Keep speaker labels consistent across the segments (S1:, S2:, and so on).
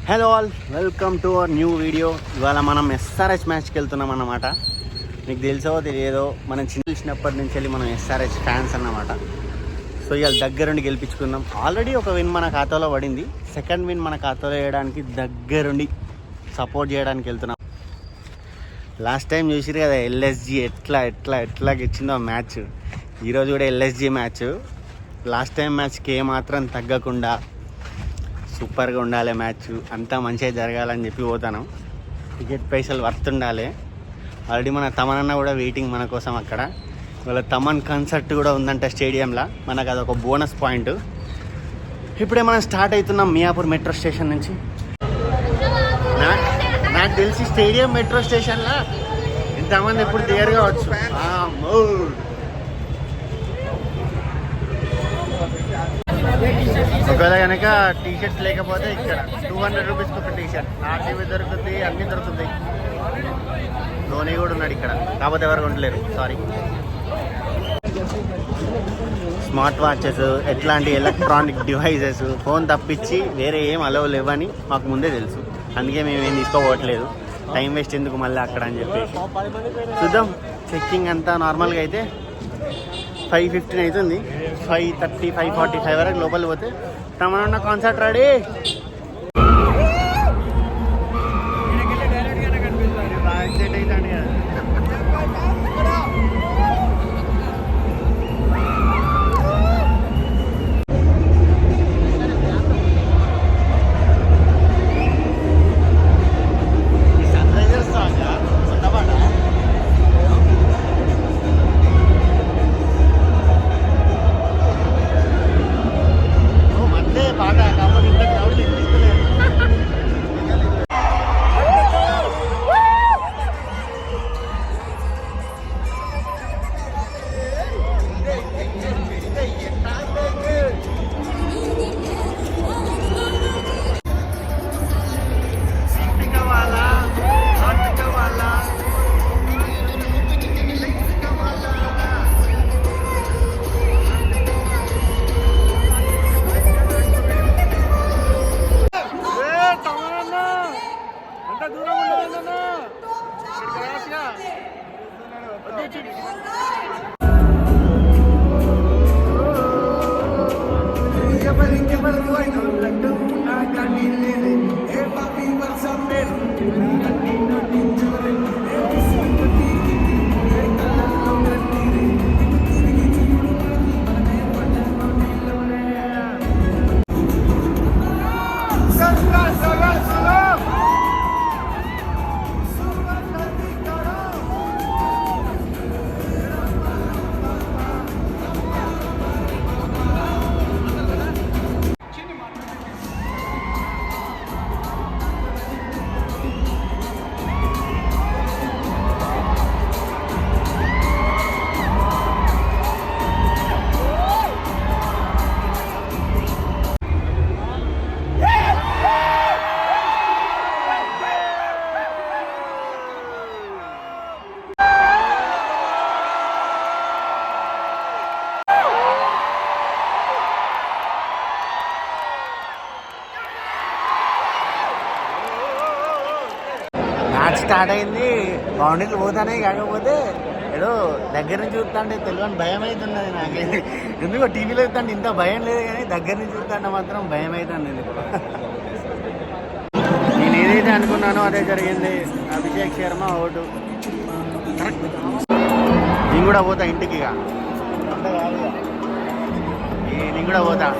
S1: Hello all, welcome to our new video. ఇవాళ మనం SRH మ్యాచ్కి వెళ్తున్నాం అన్నమాట. మీకు తెలుసో తెలియదో, మనం చిన్నప్పటి నుంచి వెళ్ళి మనం ఎస్ఆర్హెచ్ ఫ్యాన్స్ అన్నమాట. సో ఇవాళ దగ్గరుండి గెలిపించుకుందాం. ఆల్రెడీ ఒక విన్ మన ఖాతాలో పడింది, సెకండ్ విన్ మన ఖాతాలో వేయడానికి దగ్గరుండి సపోర్ట్ చేయడానికి వెళ్తున్నాం. లాస్ట్ టైం చూసిరు కదా ఎల్ఎస్జీ ఎట్లా గెలిచిందో మ్యాచ్. ఈరోజు కూడా ఎల్ఎస్జీ మ్యాచ్. లాస్ట్ టైం మ్యాచ్కి ఏమాత్రం తగ్గకుండా సూపర్గా ఉండాలి, మ్యాచ్ అంతా మంచిగా జరగాలని చెప్పి పోతాను. టికెట్ పైసలు వర్త్ ఉండాలి. ఆల్రెడీ మన తమన్ కూడా వెయిటింగ్ మన కోసం అక్కడ. వాళ్ళ తమన్ కన్సర్ట్ కూడా ఉందంట స్టేడియంలో. మనకు అదొక బోనస్ పాయింట్. ఇప్పుడే మనం స్టార్ట్ అవుతున్నాం మియాపూర్ మెట్రో స్టేషన్ నుంచి. నాకు తెలిసి స్టేడియం మెట్రో స్టేషన్లో ఇంతమంది ఎప్పుడు దిగరు కావచ్చు. ఒకవేళ కనుక టీషర్ట్స్ లేకపోతే ఇక్కడ 200 రూపీస్కి ఒక టీషర్ట్, ఆర్టీవీ దొరుకుతుంది, అన్నీ దొరుకుతుంది. ధోని కూడా ఉన్నాడు ఇక్కడ, కాకపోతే ఎవరు ఉండలేరు, సారీ. స్మార్ట్ వాచెస్, ఎట్లాంటి ఎలక్ట్రానిక్ డివైజెస్, ఫోన్ తప్పించి వేరే ఏం అలవ్ లేవని మాకు ముందే తెలుసు. అందుకే మేము ఏం తీసుకోవట్లేదు, టైం వేస్ట్ ఎందుకు మళ్ళీ అక్కడ అని చెప్పేసి. చూద్దాం, చెక్కింగ్ అంతా నార్మల్గా అయితే 5:15 అవుతుంది. 5:30, 5:45 వరకు లోపలికి పోతే Tamannaah concert ready. Match start అయింది, బౌండరీలు పోతానే. కాకపోతే ఏదో దగ్గర నుంచి చూస్తాంటే తెలియని భయం అవుతున్నది నాకు. ఎందుకో టీవీలో చూస్తాంటే ఇంత భయం లేదు, కానీ దగ్గర నుంచి చూస్తాంటే మాత్రం భయం అవుతుంది. నేను ఏదైతే అనుకున్నానో అదే జరిగింది. అభిషేక్ శర్మ అవుట్. కరెక్ట్. నేను కూడా పోతా ఇంటికి, ఇక నేను కూడా పోతా.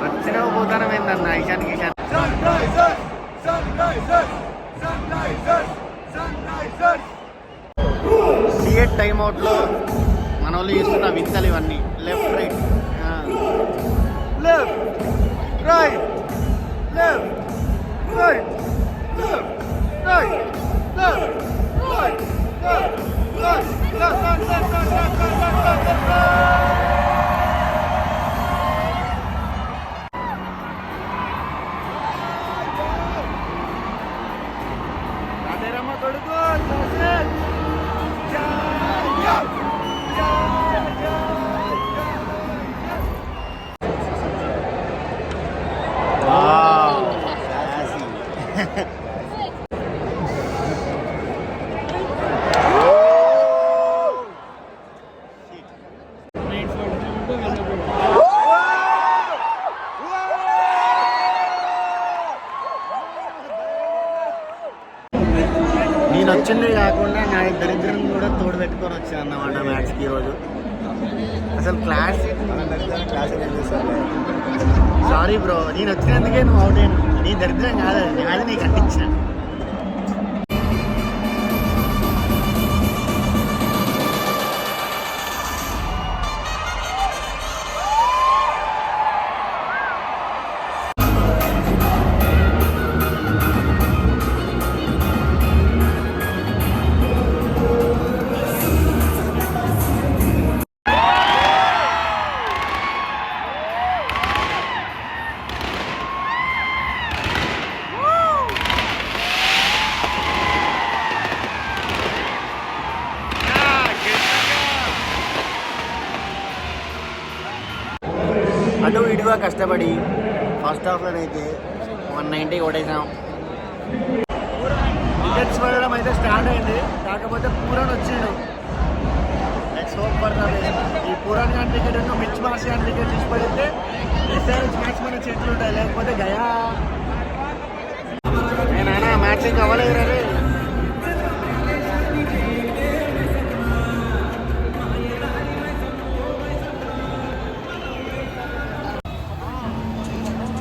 S1: వచ్చినా పోతాను ఏందన్న ఈశాన్ కిషాన్. సిఎట్ టైమ్అవుట్లో మన వాళ్ళు చేస్తున్న వింతలు ఇవన్నీ. Left right left right left right left right left right వచ్చింది కాకుండా నా దరిద్రం కూడా తోడు పెట్టుకొని వచ్చాను అన్నమాట మ్యాచ్కి ఈరోజు. అసలు క్లాస్ సారీ బ్రో, నేను వచ్చినందుకే నువ్వు అవుట్ అయ్యాను. నీ దరిద్రం కాదు, అది నీకు అంటించిన. అటు ఇటుగా కష్టపడి ఫస్ట్ హాఫ్లోనైతే 190 కొట్టేసాం. వికెట్స్ పడడం అయితే స్టార్ట్ అయింది, కాకపోతే పూరన్ వచ్చిండు. Let's hope for the best. ఈ పూరన్ గారి టికెట్ మిచ్ మాస్ గారి టికెట్ తీసి పడితే ఎస్ఆర్హెచ్ మ్యాచ్ మన చేతులు ఉంటాయి, లేకపోతే గయా. నేనైనా మ్యాచ్ ఇంకా అవ్వలేదు రే.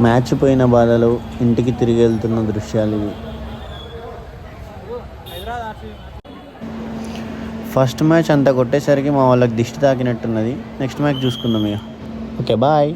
S1: మ్యాచ్ పోయిన బాధలో ఇంటికి తిరిగి వెళ్తున్న దృశ్యాలు ఇవి. ఫస్ట్ మ్యాచ్ అంతా కొట్టేసరికి మా వాళ్ళకి దిష్టి తాకినట్టున్నది. నెక్స్ట్ మ్యాచ్ చూసుకుందాం ఇక. Okay bye.